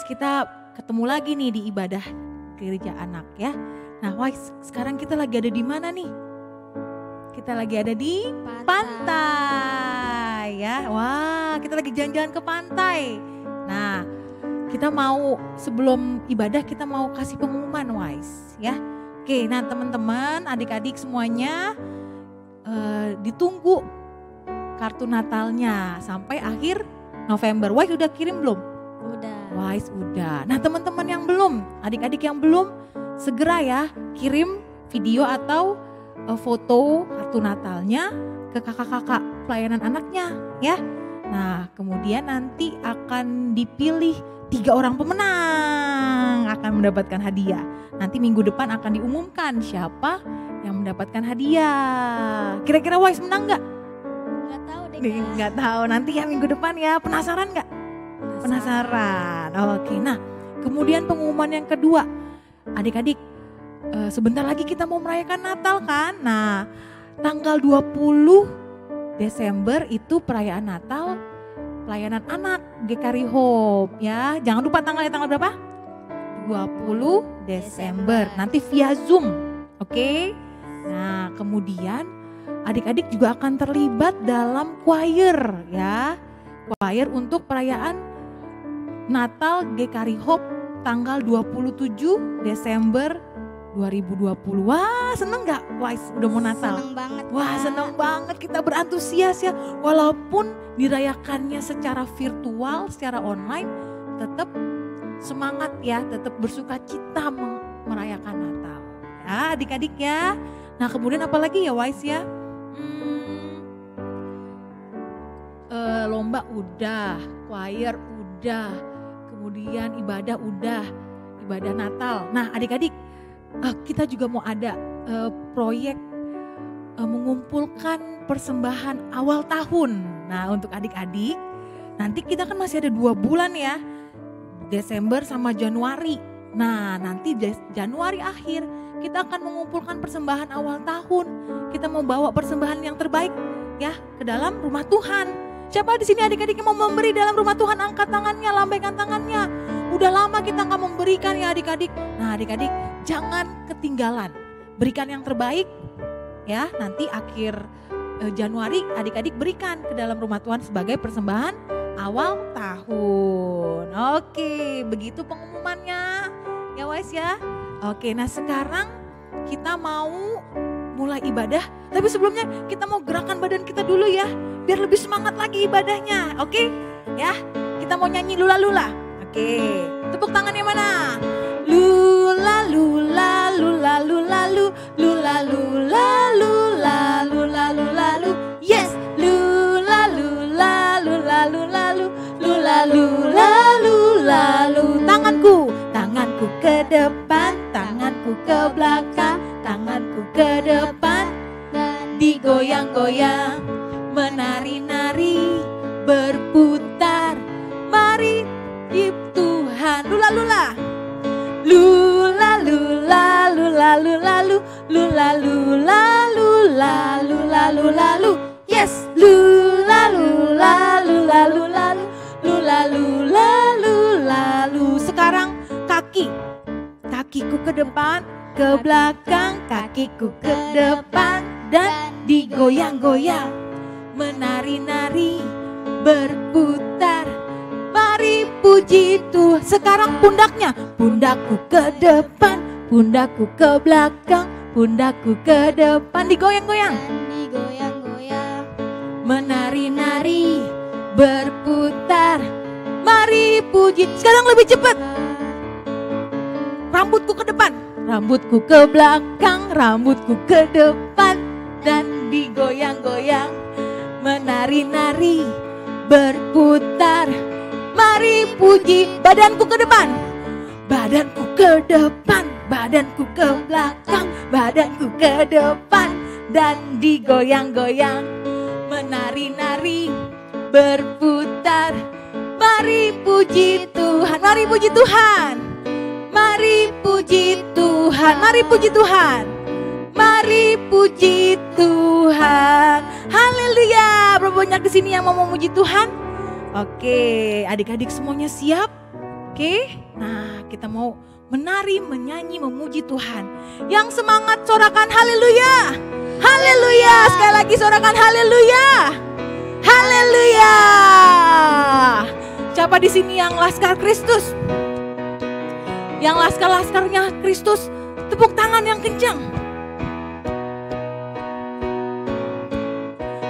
Kita ketemu lagi nih di ibadah gereja anak ya. Nah, Wise, sekarang kita lagi ada di mana nih? Kita lagi ada di pantai ya. Wah, kita lagi jalan-jalan ke pantai. Nah, kita mau sebelum ibadah kita mau kasih pengumuman, Wise ya. Oke, nah teman-teman, adik-adik semuanya ditunggu kartu Natalnya sampai akhir November. Wise udah kirim belum? Wise udah. Nah teman-teman yang belum, adik-adik yang belum, segera ya kirim video atau foto kartu Natalnya ke kakak-kakak pelayanan anaknya ya. Nah kemudian nanti akan dipilih 3 orang pemenang akan mendapatkan hadiah. Nanti minggu depan akan diumumkan siapa yang mendapatkan hadiah. Kira-kira Wise menang gak? Gak tahu deh. Gak tahu, nanti ya minggu depan ya. Penasaran gak? Penasaran. Oke, nah kemudian pengumuman yang kedua, adik-adik sebentar lagi kita mau merayakan Natal kan. Nah tanggal 20 Desember itu perayaan Natal pelayanan anak GKRI Hope ya. Jangan lupa tanggal berapa? 20 Desember nanti via Zoom. Oke. Nah kemudian adik-adik juga akan terlibat dalam choir ya. Choir untuk perayaan Natal GKRI Hope tanggal 27 Desember 2020. Wah seneng gak Wise udah mau Natal? Seneng banget. Wah seneng banget, kita berantusias ya. Walaupun dirayakannya secara virtual, secara online, tetap semangat ya, tetap bersuka cita merayakan Natal. Ya adik-adik ya. Nah kemudian apa lagi ya Wise ya? Lomba udah, choir udah, kemudian ibadah udah, ibadah Natal. Nah adik-adik kita juga mau ada proyek mengumpulkan persembahan awal tahun. Nah untuk adik-adik nanti kita kan masih ada 2 bulan ya, Desember sama Januari. Nah nanti Januari akhir kita akan mengumpulkan persembahan awal tahun. Kita mau bawa persembahan yang terbaik ya ke dalam rumah Tuhan. Siapa di sini adik-adik yang mau memberi dalam rumah Tuhan? Angkat tangannya, lambaikan tangannya. Udah lama kita nggak memberikan ya adik-adik. Nah adik-adik jangan ketinggalan. Berikan yang terbaik ya. Nanti akhir Januari adik-adik berikan ke dalam rumah Tuhan sebagai persembahan awal tahun. Oke, begitu pengumumannya ya Wise ya. Oke, nah sekarang kita mau mulai ibadah. Tapi sebelumnya kita mau gerakan badan kita dulu ya. Biar lebih semangat lagi ibadahnya. Oke ya, kita mau nyanyi lula-lula. Oke, tepuk tangannya mana? Lula lula lula lula lu lula lula lula lula lula lu. Yes, lula lula lula lula lu lula lula lula lu. Tanganku ke depan, tanganku ke belakang, tanganku ke depan dan digoyang-goyang, menari-nari, berputar, mari hip Tuhan. Lula lula, lula lula lula lula lu, lula lula lula lula lula lu. Yes, lula lula lula lula lu, lula lula lula lu. Sekarang kakiku ke depan, ke belakang, kakiku ke depan dan digoyang-goyang, menari-nari, berputar, mari puji Tuhan. Sekarang pundakku ke depan, pundakku ke belakang, pundakku ke depan, digoyang-goyang, menari-nari, berputar, mari puji. Sekarang lebih cepat. Rambutku ke depan, rambutku ke belakang, rambutku ke depan dan digoyang-goyang, menari-nari, berputar, mari puji. Badanku ke depan, badanku ke depan, badanku ke belakang, badanku ke depan dan digoyang-goyang, menari-nari, berputar. Mari puji Tuhan, mari puji Tuhan. Mari puji Tuhan, mari puji Tuhan. Mari puji Tuhan. Haleluya. Berapa banyak di sini yang mau memuji Tuhan? Oke, adik-adik semuanya siap? Oke. Nah, kita mau menari, menyanyi, memuji Tuhan. Yang semangat sorakan haleluya. Haleluya. Sekali lagi sorakan haleluya. Haleluya. Siapa di sini yang laskar Kristus? Yang laskar-laskarnya Kristus, tepuk tangan yang kencang.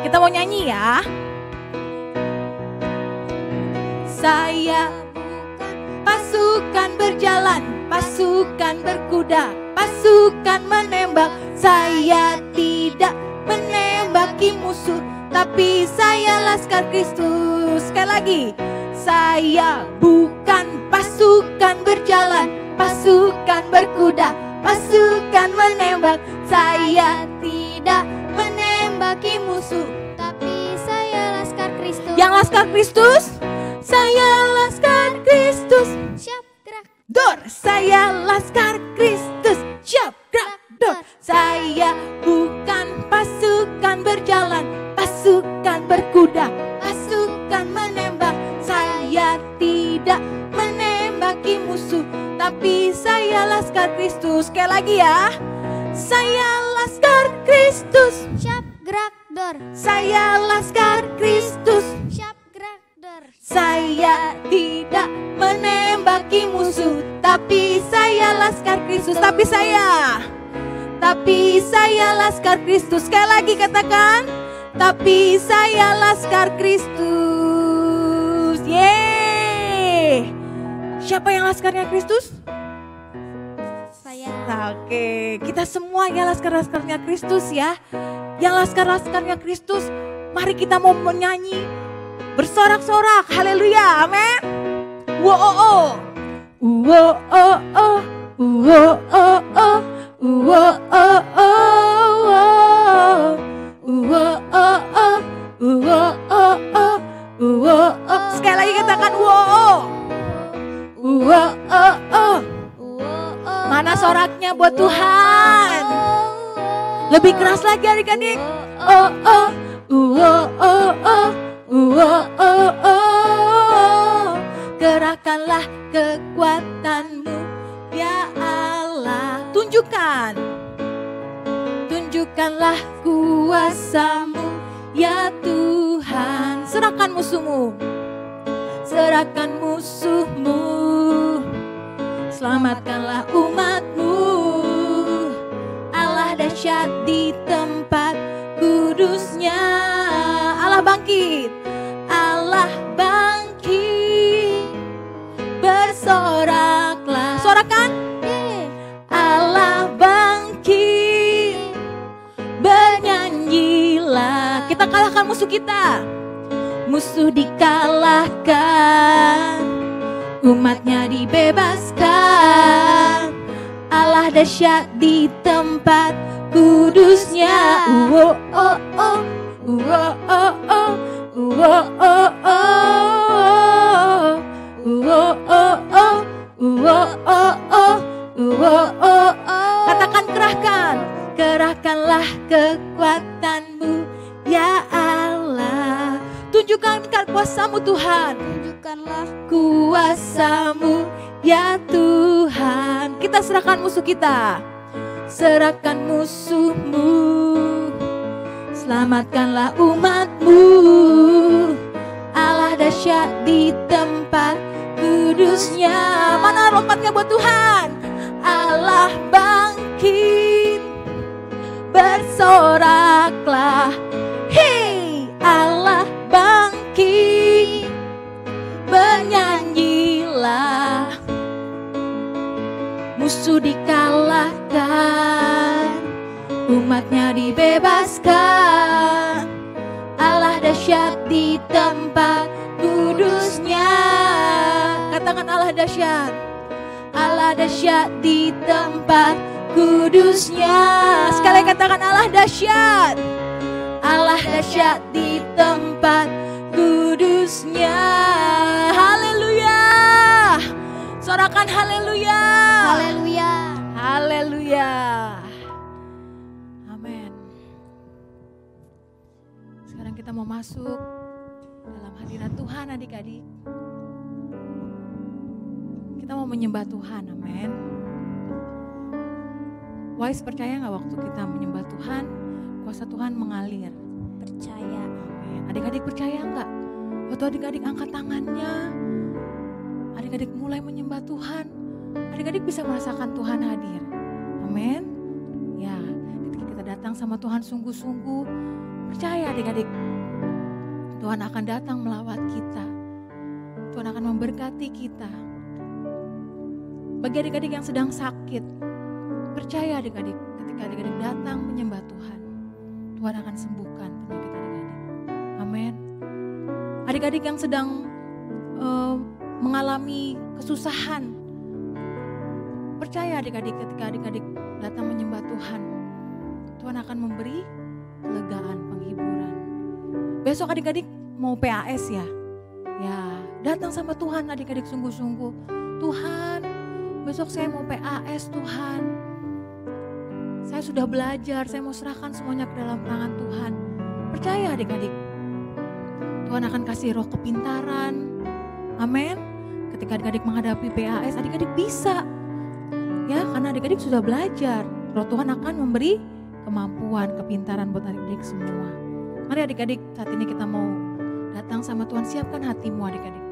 Kita mau nyanyi ya. Saya pasukan berjalan, pasukan berkuda, pasukan menembak. Saya tidak menembaki musuh, tapi saya laskar Kristus. Sekali lagi. Saya bukan pasukan berjalan, pasukan berkuda, pasukan menembak. Saya tidak menembaki musuh, tapi saya laskar Kristus. Yang laskar Kristus, saya laskar Kristus. Siap, gerak. Dor, saya laskar Kristus. Siap, gerak, dor. Saya bukan pasukan berjalan, pasukan berkuda, pasukan menembak. Saya tidak menembaki musuh, tapi saya laskar Kristus. Sekali lagi ya. Saya laskar Kristus. Siap, gerak, dor. Saya laskar Kristus. Siap, gerak, dor. Saya tidak menembaki musuh, tapi saya laskar Kristus. Tapi saya laskar Kristus. Sekali lagi katakan, tapi saya laskar Kristus. Yeay. Siapa yang laskarnya Kristus? Saya. Oke, kita semua ya laskar-laskarnya Kristus ya. Yang laskar-laskarnya Kristus, mari kita mau menyanyi bersorak-sorak. Haleluya, amin. Wo-oh-oh. Wo-oh-oh. Wo-oh-oh. Wo-oh-oh. Wo-oh-oh. Wo-oh-oh. Wo-oh. Sekali lagi katakan wo-oh. Wo-oh-oh. Mana soraknya buat Tuhan? Lebih keras lagi adik-adik. Oh oh, oh oh oh, oh oh oh. Gerakkanlah kekuatanmu ya Allah. Tunjukkanlah kuasamu ya Tuhan. Serahkan musuhmu. Selamatkanlah umatmu. Allah dahsyat di tempat kudusnya. Allah bangkit. Bersoraklah. Sorakan. Allah bangkit. Bernyanyilah. Kita kalahkan musuh kita. Musuh dikalahkan, umatnya dibebaskan. Allah dahsyat di tempat kudusnya. Oh oh oh, oh oh oh, oh oh oh, oh oh oh, oh oh oh, oh oh oh. Katakan kerahkanlah kekuatanmu ya Allah. Tunjukkan kuasamu Tuhan. Tunjukkanlah kuasamu ya Tuhan. Kita serahkan musuh kita. Serahkan musuhmu. Selamatkanlah umatmu. Allah dahsyat di tempat kudusnya. Mana lompatnya buat Tuhan? Allah bangkit. Bersoraklah. Hei, Allah bangkit, bernyanyilah. Musuh dikalahkan, umatnya dibebaskan. Allah dahsyat di tempat kudusnya. Katakan Allah dahsyat. Allah dahsyat di tempat kudusnya. Sekali katakan Allah dahsyat. Allah dahsyat di tempat kudusnya. Haleluya. Sorakan haleluya. Haleluya. Haleluya. Amin. Sekarang kita mau masuk dalam hadirat Tuhan adik-adik. Kita mau menyembah Tuhan, amin. Wise percaya gak waktu kita menyembah Tuhan, kuasa Tuhan mengalir? Percaya. Amin. Adik-adik percaya gak? Waktu adik-adik angkat tangannya, adik-adik mulai menyembah Tuhan, adik-adik bisa merasakan Tuhan hadir. Amin. Ya, ketika kita datang sama Tuhan sungguh-sungguh, percaya adik-adik, Tuhan akan datang melawat kita. Tuhan akan memberkati kita. Bagi adik-adik yang sedang sakit, percaya adik-adik, ketika adik-adik datang menyembah Tuhan, Tuhan akan sembuhkan penyakit adik-adik. Amin. Adik-adik yang sedang mengalami kesusahan, percaya adik-adik, ketika adik-adik datang menyembah Tuhan, Tuhan akan memberi kelegaan, penghiburan. Besok adik-adik mau PAS ya? Ya, datang sama Tuhan adik-adik sungguh-sungguh. Tuhan, besok saya mau PAS Tuhan. Saya sudah belajar, saya mau serahkan semuanya ke dalam tangan Tuhan. Percaya adik-adik, Tuhan akan kasih roh kepintaran. Amin. Ketika adik-adik menghadapi PAS, adik-adik bisa. Ya, karena adik-adik sudah belajar. Roh Tuhan akan memberi kemampuan, kepintaran buat adik-adik semua. Mari adik-adik, saat ini kita mau datang sama Tuhan. Siapkan hatimu adik-adik.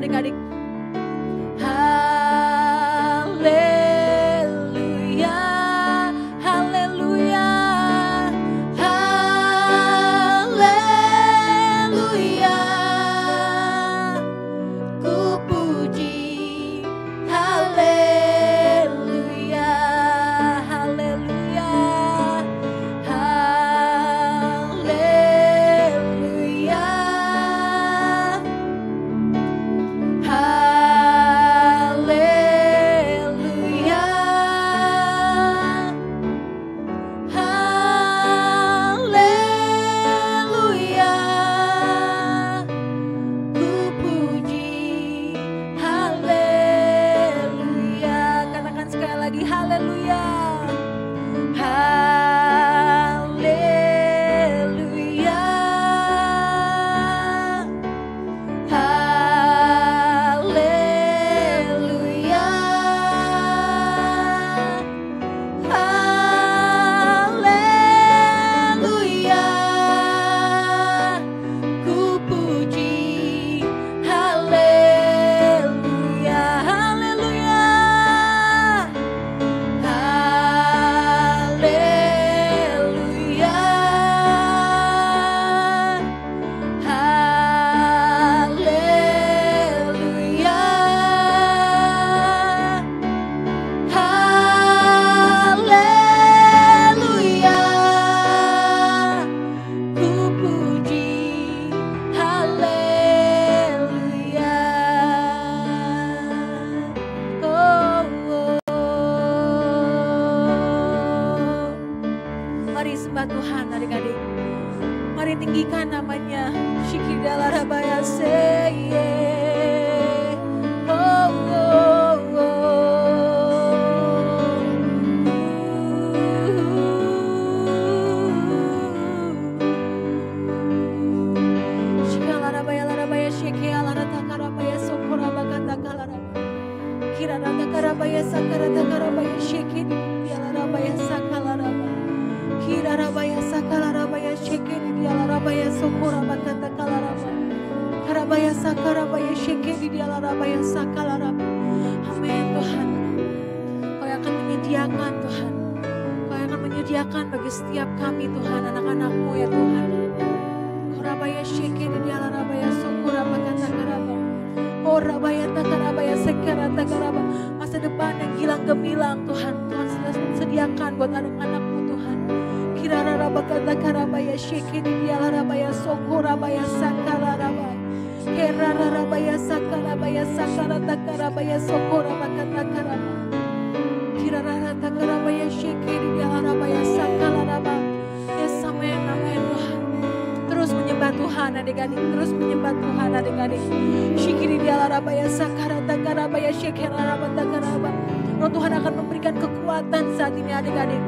adik-adik. tinggikan namanya. Shikidalarabaya seye. Oh, oh, oh. Shikalarabaya larabaya shekealaratakarabaya sokorabakatakalaraba. Kiraratakarabaya sakaratakarabaya shekedialarabaya sakalaraba. Kirarabaya sakalarabaya shekedialarabaya sokorabakatakalaraba. Karabaya sakarabaya shekedialarabaya sakalaraba. Amin Tuhan. Kau yang akan menyediakan Tuhan. Kau yang akan menyediakan bagi setiap kami Tuhan, anak-anak-Mu ya Tuhan. Korabaya shekedialarabaya sokorabakatakaraba. Oh rabaya takarabaya sekaratakaraba. Masa depan yang gilang gemilang Tuhan. Tuhan sudah sediakan buat anak-anak-Mu Tuhan. Kirarabakatakarabaya shekedialarabaya sokorabaya sakalaraba. Kerarabaya sakarabaya sakaratakarabaya sokorabakatakaraba. Kiraratakarabaya shekedialarabaya sakalaraba. Yes, amin, amin Tuhan. Terus menyembah Tuhan adik-adik, terus menyembah Tuhan adik-adik. Shikiri dialarabaya sakaratakarabaya shekerarabatakaraba. Roh Tuhan akan memberikan kekuatan saat ini adik-adik.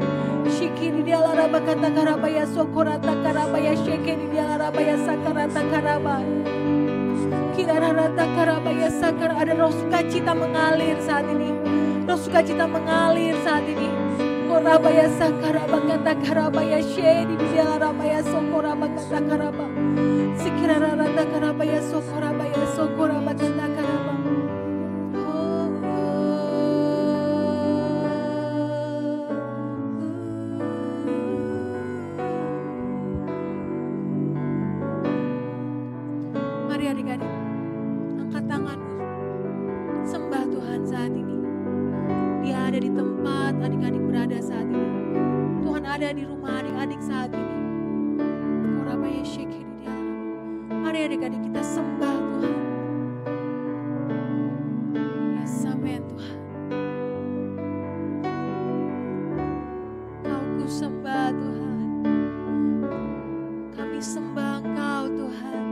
Shikiri dialarabakatakarabaya sokoratakarabaya shekeri dialarabaya sakaratakaraba. Kiraratakarabaya sakar, ada roh sukacita mengalir saat ini. Roh sukacita mengalir saat ini. Korabaya sakarabakatakarabaya shedi dialarabaya sokorabakatakaraba. Sikiraratakarabaya sokorabaya sokorabakatakaraba. Mari adik-adik, angkat tanganmu, sembah Tuhan saat ini. Dia ada di tempat adik-adik berada saat ini. Tuhan ada di rumah adik-adik saat ini. Korabaya shekeri dia. Mari adik-adik kita sembah Tuhan. Yes, amin Tuhan. Kau ku sembah Tuhan. Kami sembah Engkau Tuhan.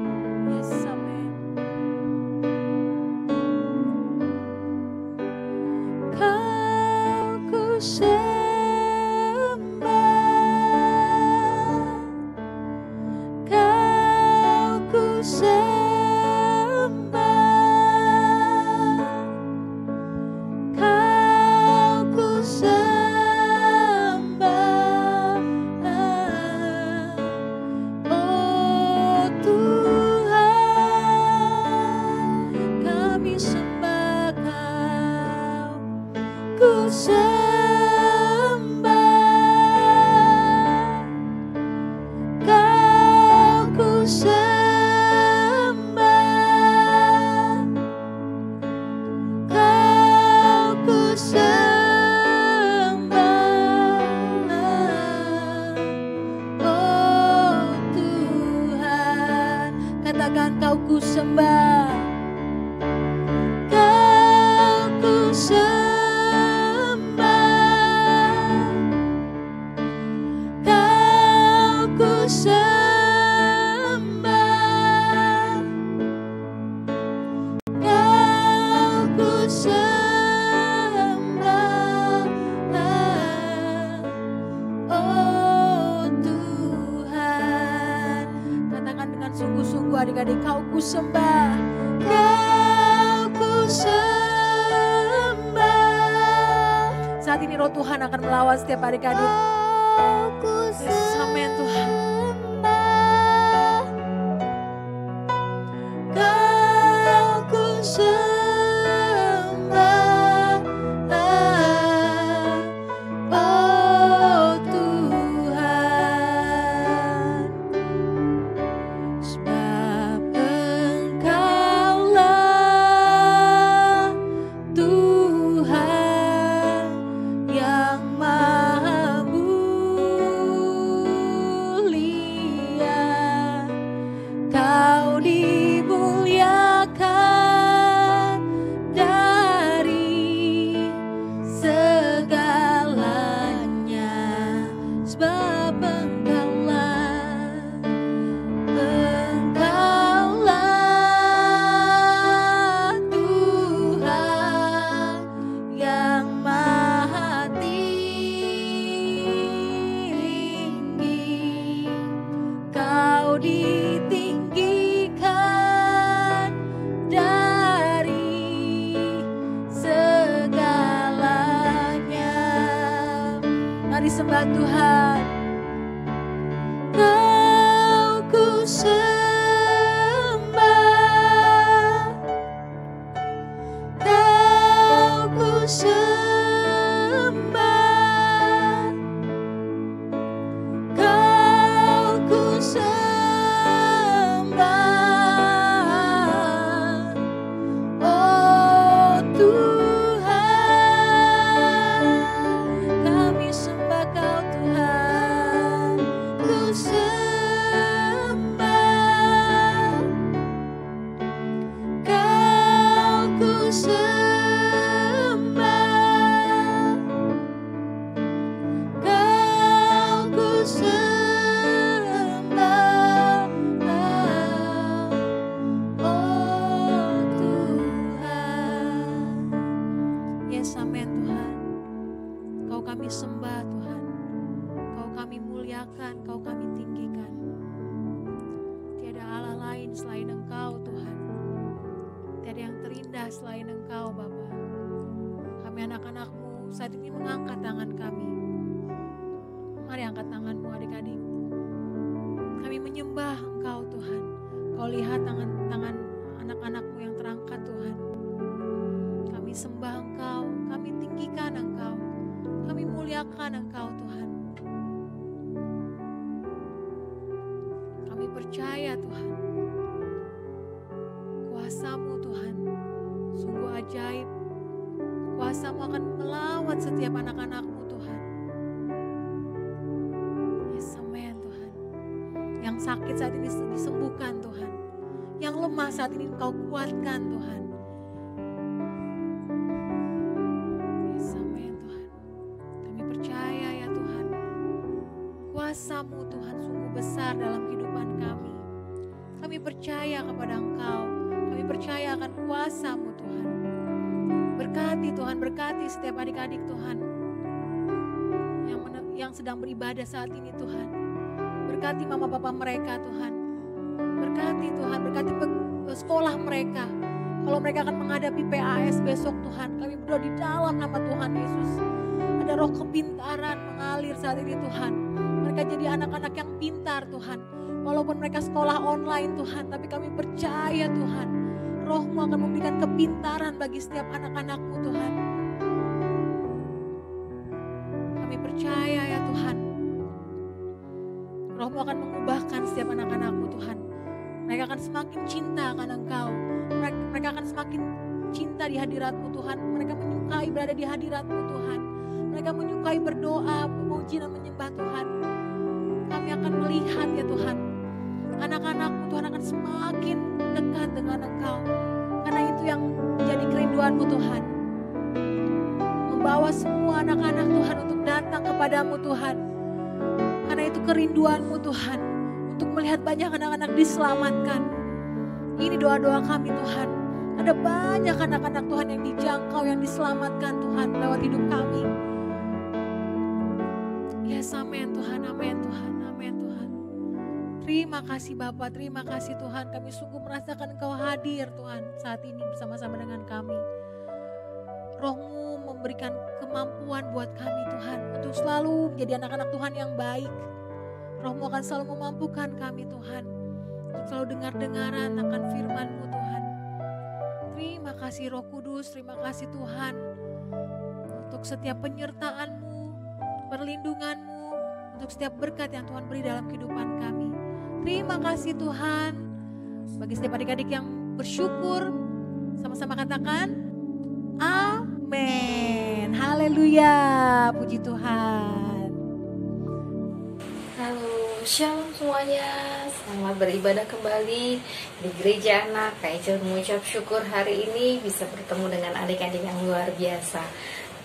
Yes, amin. Kau ku sembah. Kau ku sembah. Kau ku sembah. Oh Tuhan, kami sembah Kau. Ku sembah. Kau ku sembah. Kau ku sembah. Oh Tuhan, katakan Kau ku sembah. Kau ku sembah. Kau ku sembah. Kau ku sembah. Oh Tuhan, katakan dengan sungguh-sungguh adik-adik, Kau ku sembah. Kau ku sembah. Saat ini Roh Tuhan akan melawan setiap adik-adik. Yes, amin Tuhan. Kau ku sembah. Oh Tuhan, sebab Engkaulah Tuhan yang Maha Mulia. sembah Tuhan. Kau ku sembah, Kau ku sembah, Kau ku sembah, oh Tuhan, kami sembah Kau Tuhan, ku sembah, Kau ku sembah, Kau ku sembah, oh Tuhan. Yes, amin Tuhan. Kau kami sembah Tuhan, Kau kami muliakan, Kau kami tinggikan. Tiada Allah lain selain Engkau Tuhan, tiada yang terindah selain Engkau Bapa. Kami anak-anak-Mu saat ini mengangkat tangan kami. Mari angkat tangan-Mu adik-adik. Kami menyembah Engkau Tuhan. Kau lihat tangan-tangan anak-anak-Mu yang terangkat Tuhan. Kami sembah Engkau, kami tinggikan Engkau, kami muliakan Engkau Tuhan. Kami percaya Tuhan, kuasa-Mu Tuhan sungguh ajaib. Kuasa-Mu akan melawat setiap anak-anak-Mu Tuhan. Yes, amin Tuhan. Yang sakit saat ini disembuhkan Tuhan, yang lemah saat ini Engkau kuatkan Tuhan. Yes, amin Tuhan. Kami percaya ya Tuhan, kuasa-Mu Tuhan sungguh besar dalam kehidupan kami. Kami percaya kepada Engkau, kami percaya akan kuasa-Mu Tuhan. Berkati Tuhan, berkati setiap adik-adik Tuhan yang sedang beribadah saat ini Tuhan. Berkati mama papa mereka Tuhan. Berkati Tuhan, berkati sekolah mereka. Kalau mereka akan menghadapi PAS besok Tuhan, kami berdoa di dalam nama Tuhan Yesus. Ada roh kepintaran mengalir saat ini Tuhan. Mereka jadi anak-anak yang pintar Tuhan. Walaupun mereka sekolah online Tuhan, tapi kami percaya Tuhan, Roh-Mu akan memberikan kepintaran bagi setiap anak-anak-Mu Tuhan. Kami percaya ya Tuhan, Roh-Mu akan mengubahkan setiap anak-anak-Mu Tuhan. Mereka akan semakin cinta akan Engkau. Mereka akan semakin cinta di hadirat-Mu Tuhan. Mereka menyukai berada di hadirat-Mu Tuhan. Mereka menyukai berdoa, memuji dan menyembah Tuhan. Kami akan melihat ya Tuhan, anak-anak-Mu Tuhan akan semakin dekat dengan Engkau. Karena itu yang menjadi kerinduan-Mu Tuhan. Membawa semua anak-anak Tuhan untuk datang kepadamu Tuhan. Karena itu kerinduan-Mu Tuhan, untuk melihat banyak anak-anak diselamatkan. Ini doa-doa kami Tuhan. Ada banyak anak-anak Tuhan yang dijangkau, yang diselamatkan Tuhan lewat hidup kami. Yes, amin Tuhan, amin Tuhan, amin Tuhan. Terima kasih Bapa, terima kasih Tuhan. Kami sungguh merasakan Engkau hadir Tuhan saat ini bersama-sama dengan kami. Roh-Mu memberikan kemampuan buat kami Tuhan untuk selalu menjadi anak-anak Tuhan yang baik. Roh-Mu akan selalu memampukan kami Tuhan untuk selalu dengar-dengaran akan firman-Mu Tuhan. Terima kasih Roh Kudus, terima kasih Tuhan untuk setiap penyertaan-Mu, perlindungan-Mu, untuk setiap berkat yang Tuhan beri dalam kehidupan kami. Terima kasih Tuhan. Bagi setiap adik-adik yang bersyukur, sama-sama katakan amin. Haleluya, puji Tuhan. Halo, shalom semuanya. Selamat beribadah kembali di Gereja Anak. Kak Icil mengucap syukur hari ini bisa bertemu dengan adik-adik yang luar biasa.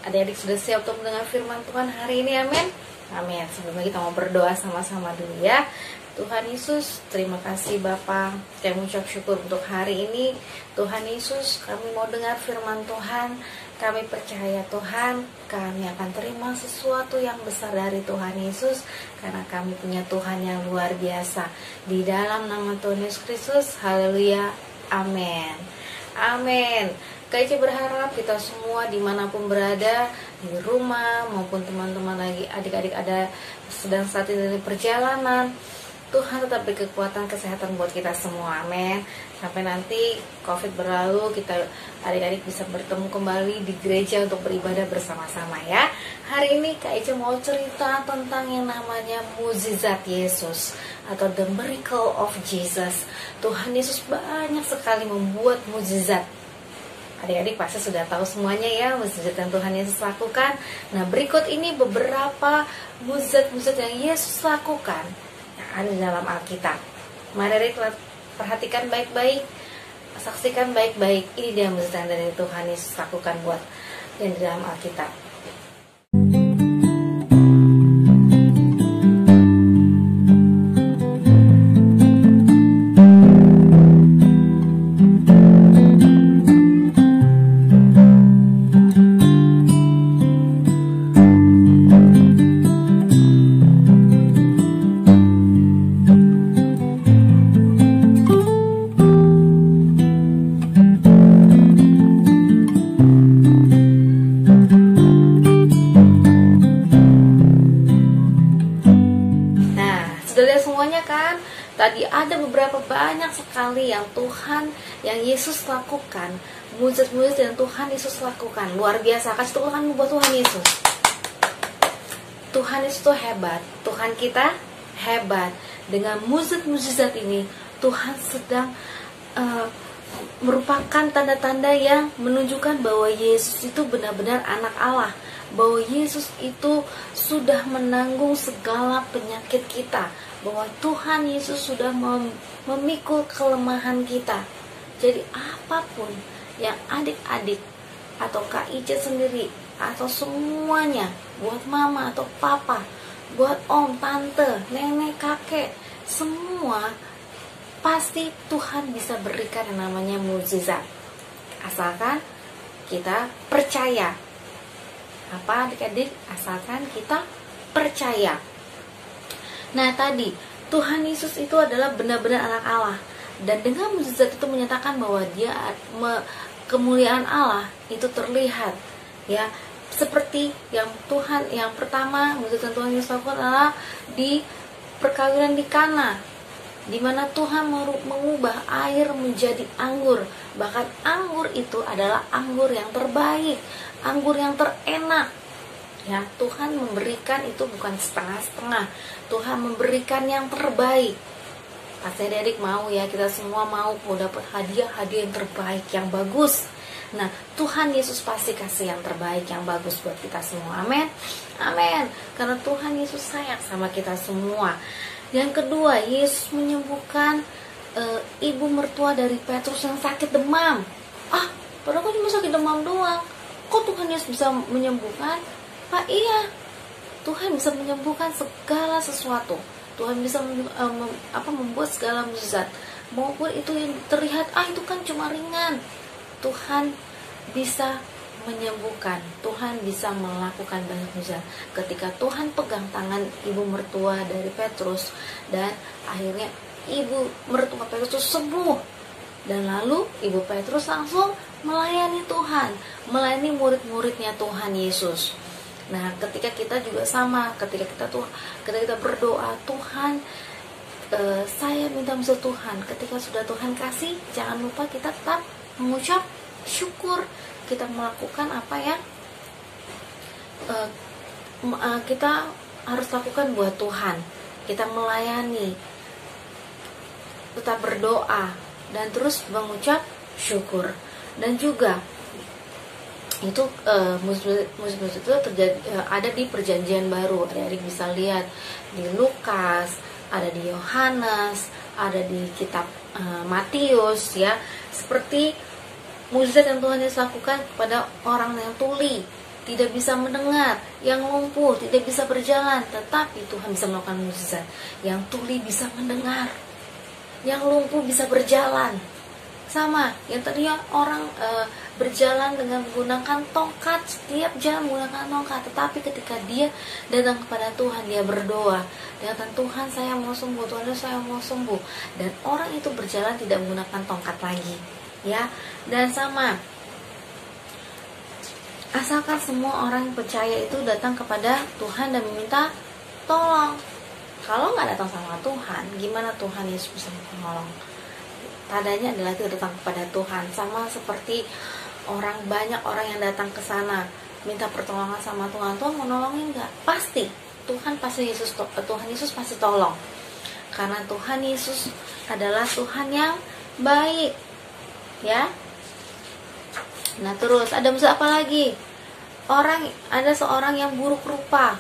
Adik-adik sudah siap untuk mendengar firman Tuhan hari ini, amin? Amin. Sebelumnya kita mau berdoa sama-sama dulu ya. Tuhan Yesus, terima kasih Bapa. Kami mengucap syukur untuk hari ini. Tuhan Yesus, kami mau dengar firman Tuhan. Kami percaya Tuhan, kami akan terima sesuatu yang besar dari Tuhan Yesus. Karena kami punya Tuhan yang luar biasa. Di dalam nama Tuhan Yesus Kristus, haleluya, amin. Amin. Kak Ica berharap kita semua dimanapun berada, di rumah maupun teman-teman lagi, adik-adik ada sedang saat ini di perjalanan, Tuhan tetap beri kekuatan kesehatan buat kita semua, amin. Sampai nanti COVID berlalu, kita adik-adik bisa bertemu kembali di gereja untuk beribadah bersama-sama ya. Hari ini Kak Ica mau cerita tentang yang namanya mukjizat Yesus atau the miracle of Jesus. Tuhan Yesus banyak sekali membuat mukjizat. Adik-adik pasti sudah tahu semuanya ya mukjizat yang Tuhan Yesus lakukan. Nah, berikut ini beberapa mukjizat-mukjizat yang Yesus lakukan ada di dalam Alkitab. Mari kita perhatikan baik-baik, saksikan baik-baik. Ini dia mukjizat dari Tuhan Yesus lakukan buat yang di dalam Alkitab. Tadi ada beberapa banyak sekali yang Tuhan, yang Yesus lakukan, mukjizat-mukjizat yang Tuhan Yesus lakukan, luar biasa. Kasih tepuk tangan buat Tuhan Yesus. Tuhan Yesus itu hebat, Tuhan kita hebat. Dengan mukjizat-mukjizat ini, Tuhan sedang merupakan tanda-tanda yang menunjukkan bahwa Yesus itu benar-benar anak Allah, bahwa Yesus itu sudah menanggung segala penyakit kita, bahwa Tuhan Yesus sudah memikul kelemahan kita. Jadi apapun yang adik-adik atau Kak Ica sendiri atau semuanya, buat mama atau papa, buat om, tante, nenek, kakek, semua pasti Tuhan bisa berikan yang namanya mukjizat. Asalkan kita percaya. Apa adik-adik? Asalkan kita percaya. Nah tadi, Tuhan Yesus itu adalah benar-benar anak Allah. Dan dengan mukjizat itu menyatakan bahwa dia kemuliaan Allah itu terlihat. Ya, seperti yang Tuhan, yang pertama mukjizat Tuhan Yesus lakukan adalah di perkawinan di Kana, di mana Tuhan mengubah air menjadi anggur. Bahkan anggur itu adalah anggur yang terbaik, anggur yang terenak. Ya, Tuhan memberikan itu bukan setengah-setengah. Tuhan memberikan yang terbaik. Pasti adik mau ya, kita semua mau dapat hadiah-hadiah yang terbaik, yang bagus. Nah, Tuhan Yesus pasti kasih yang terbaik, yang bagus buat kita semua. Amin. Amin. Karena Tuhan Yesus sayang sama kita semua. Yang kedua, Yesus menyembuhkan ibu mertua dari Petrus yang sakit demam. Padahal kan cuma sakit demam doang. Kok Tuhan Yesus bisa menyembuhkan? Pak, iya, Tuhan bisa menyembuhkan segala sesuatu. Tuhan bisa membuat segala mukjizat. Maupun itu yang terlihat, itu kan cuma ringan. Tuhan bisa menyembuhkan. Tuhan bisa melakukan banyak mukjizat. Ketika Tuhan pegang tangan ibu mertua dari Petrus, dan akhirnya ibu mertua Petrus itu sembuh. Dan lalu ibu Petrus langsung melayani Tuhan, melayani murid-muridnya Tuhan Yesus. Nah, ketika kita juga sama, ketika kita berdoa, Tuhan, saya minta mukjizat Tuhan. Ketika sudah Tuhan kasih, jangan lupa kita tetap mengucap syukur. Kita melakukan apa yang kita harus lakukan buat Tuhan. Kita melayani, tetap berdoa, dan terus mengucap syukur. Dan juga itu mukjizat itu terjadi, ada di Perjanjian Baru. Adik-adik bisa lihat di Lukas, ada di Yohanes, ada di kitab Matius ya. Seperti mukjizat yang Tuhan Yesus lakukan kepada orang yang tuli, tidak bisa mendengar, yang lumpuh tidak bisa berjalan, tetapi Tuhan bisa melakukan mukjizat. Yang tuli bisa mendengar, yang lumpuh bisa berjalan. Sama, yang tadinya orang berjalan dengan menggunakan tongkat, setiap jalan menggunakan tongkat, tetapi ketika dia datang kepada Tuhan, dia berdoa, dia katakan, Tuhan saya mau sembuh, Tuhan saya mau sembuh, dan orang itu berjalan tidak menggunakan tongkat lagi, ya. Dan sama, Asalkan semua orang yang percaya itu datang kepada Tuhan dan meminta tolong. Kalau nggak datang sama Tuhan, gimana Tuhan Yesus bisa menolong? Tandanya adalah kita datang kepada Tuhan. Sama seperti banyak orang yang datang ke sana minta pertolongan sama Tuhan. Tuhan mau nolongin nggak? Pasti. Tuhan Yesus pasti tolong. Karena Tuhan Yesus adalah Tuhan yang baik. Ya. Nah, terus ada musuh apa lagi? Ada seorang yang buruk rupa,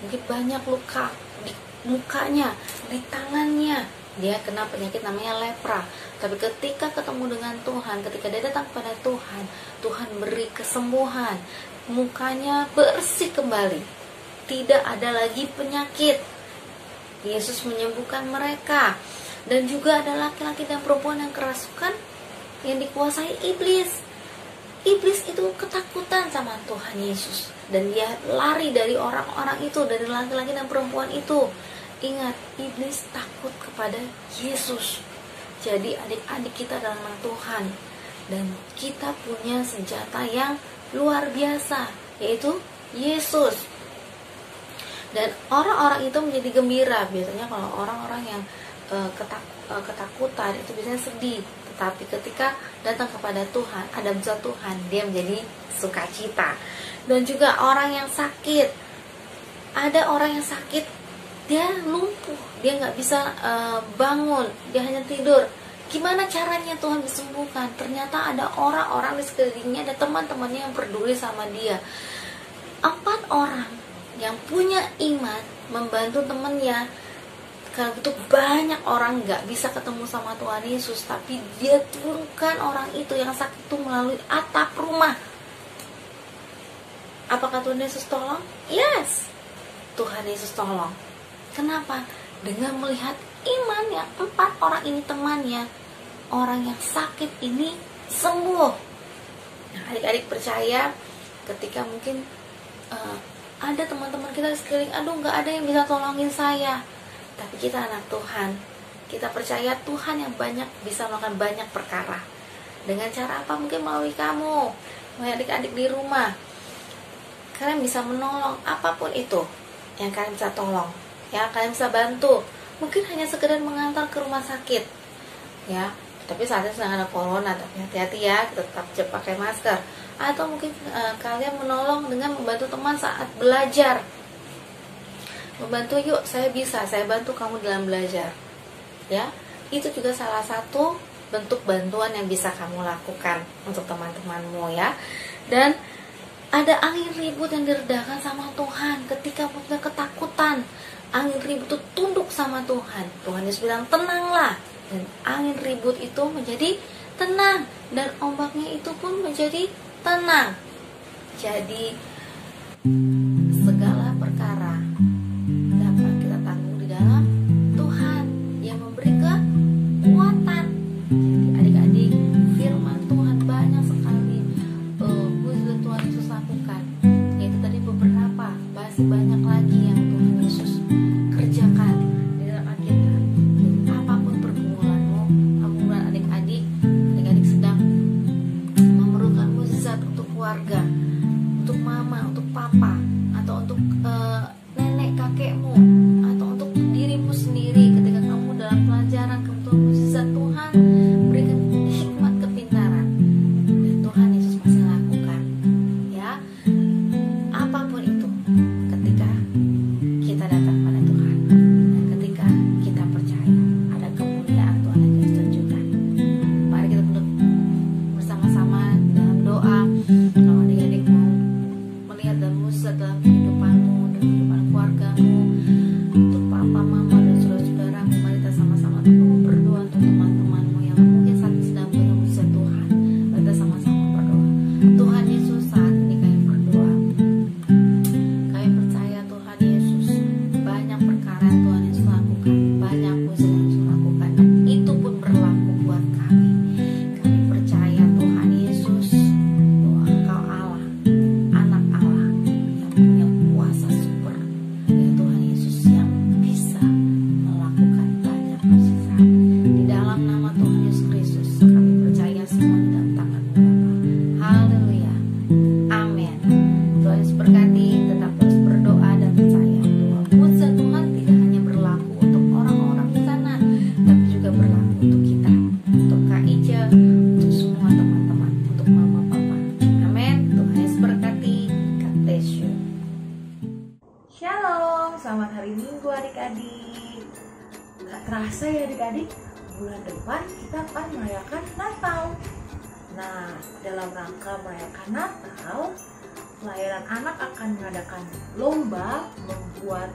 mungkin banyak luka di mukanya, di tangannya. Dia kena penyakit namanya lepra. Tapi ketika ketemu dengan Tuhan, ketika dia datang kepada Tuhan, Tuhan beri kesembuhan. Mukanya bersih kembali. Tidak ada lagi penyakit. Yesus menyembuhkan mereka. Dan juga ada laki-laki dan perempuan yang kerasukan, yang dikuasai iblis. Iblis itu ketakutan sama Tuhan Yesus, dan dia lari dari orang-orang itu, dari laki-laki dan perempuan itu. Ingat, iblis takut kepada Yesus. Jadi adik-adik kita adalah anak Tuhan, dan kita punya senjata yang luar biasa, yaitu Yesus. Dan orang-orang itu menjadi gembira. Biasanya kalau orang-orang yang ketakutan itu biasanya sedih. Tetapi ketika datang kepada Tuhan, ada bersama Tuhan, dia menjadi sukacita. Dan juga orang yang sakit, ada orang yang sakit, dia lumpuh, dia nggak bisa bangun, dia hanya tidur. Gimana caranya Tuhan disembuhkan? Ternyata ada orang-orang di sekelilingnya, ada teman-temannya yang peduli sama dia. 4 orang yang punya iman membantu temannya. Kalau gitu banyak orang nggak bisa ketemu sama Tuhan Yesus, tapi dia turunkan orang itu yang sakit itu melalui atap rumah. Apakah Tuhan Yesus tolong? Yes, Tuhan Yesus tolong. Kenapa? Dengan melihat iman yang 4 orang ini temannya, orang yang sakit ini sembuh. Nah, adik-adik percaya ketika mungkin ada teman-teman kita di sekeliling, aduh nggak ada yang bisa tolongin saya. Tapi kita anak Tuhan, kita percaya Tuhan yang bisa melakukan banyak perkara. Dengan cara apa? Mungkin melalui kamu, melalui adik-adik di rumah. Kalian bisa menolong apapun itu yang kalian bisa tolong. Ya, kalian bisa bantu. Mungkin hanya sekedar mengantar ke rumah sakit. Ya, tapi saat ini sedang ada corona, tapi hati-hati ya, tetap pakai masker. Atau mungkin kalian menolong dengan membantu teman saat belajar. Membantu, yuk saya bantu kamu dalam belajar. Ya, itu juga salah satu bentuk bantuan yang bisa kamu lakukan untuk teman-temanmu ya. Dan ada angin ribut yang diredakan sama Tuhan. Ketika punya ketakutan, angin ribut itu tunduk sama Tuhan. Tuhan Yesus bilang tenanglah, dan angin ribut itu menjadi tenang, dan ombaknya itu pun menjadi tenang. Jadi segala perkara dapat kita tanggung di dalam Tuhan yang memberi kekuatan. Jadi adik-adik, firman Tuhan banyak sekali mujizat Tuhan Yesus lakukan. Yaitu tadi beberapa, masih banyak lagi yang Tuhan Yesus kerjakan di dalam Alkitab. Apapun pergumulanmu, pergumulan adik-adik sedang memerlukan mujizat untuk keluarga, untuk mama, untuk papa, selamat hari Minggu adik-adik. Gak terasa ya adik-adik, bulan depan kita akan merayakan Natal. Nah, dalam rangka merayakan Natal, pelayanan anak akan mengadakan lomba membuat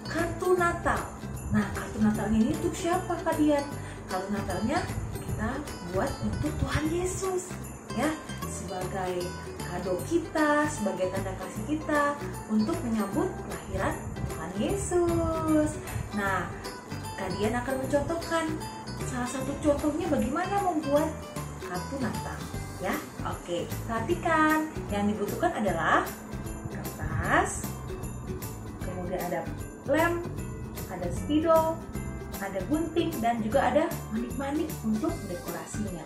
kartu Natal. Nah, kartu Natalnya ini untuk siapa kalian? Kartu Natalnya kita buat untuk Tuhan Yesus, ya, sebagai kado kita, sebagai tanda kasih kita untuk menyambut kelahiran Tuhan Yesus. Nah, kalian akan mencontohkan salah satu contohnya bagaimana membuat kartu Natal, ya. Oke, perhatikan. Yang dibutuhkan adalah kertas, kemudian ada lem, ada spidol, ada gunting, dan juga ada manik-manik untuk dekorasinya.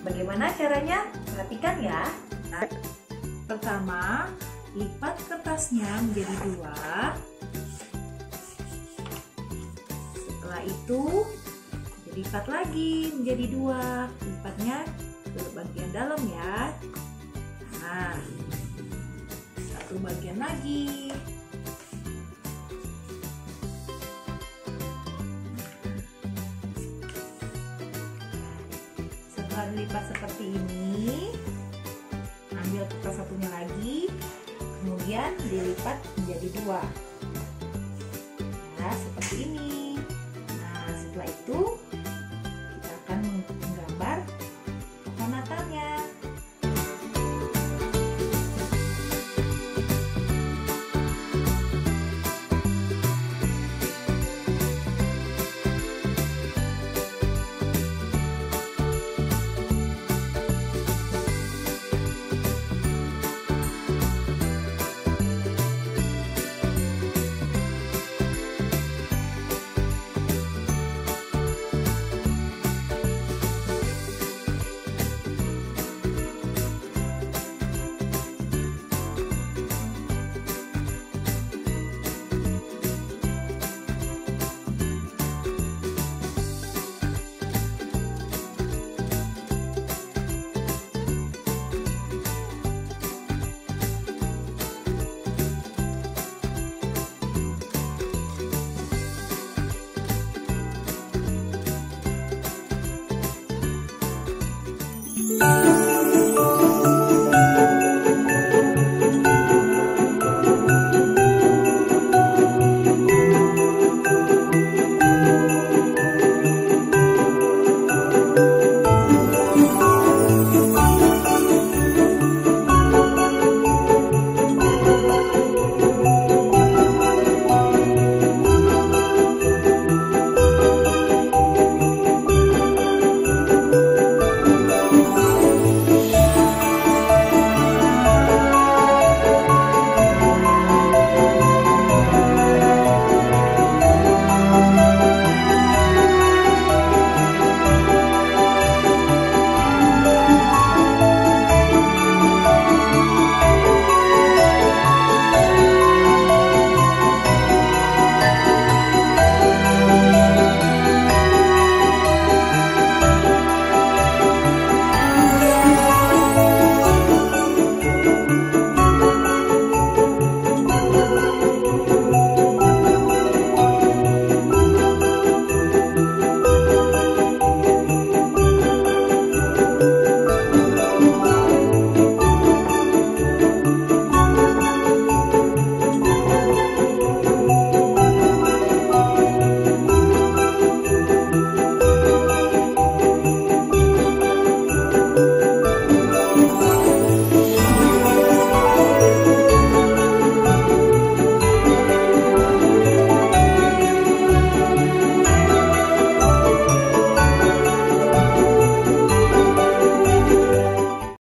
Bagaimana caranya? Perhatikan ya. Nah, pertama, lipat kertasnya menjadi 2. Setelah itu, dilipat lagi menjadi 2. Lipatnya ke bagian dalam ya. Nah, satu bagian lagi. Setelah dilipat seperti ini, ambil kertas satunya lagi, kemudian dilipat menjadi 2.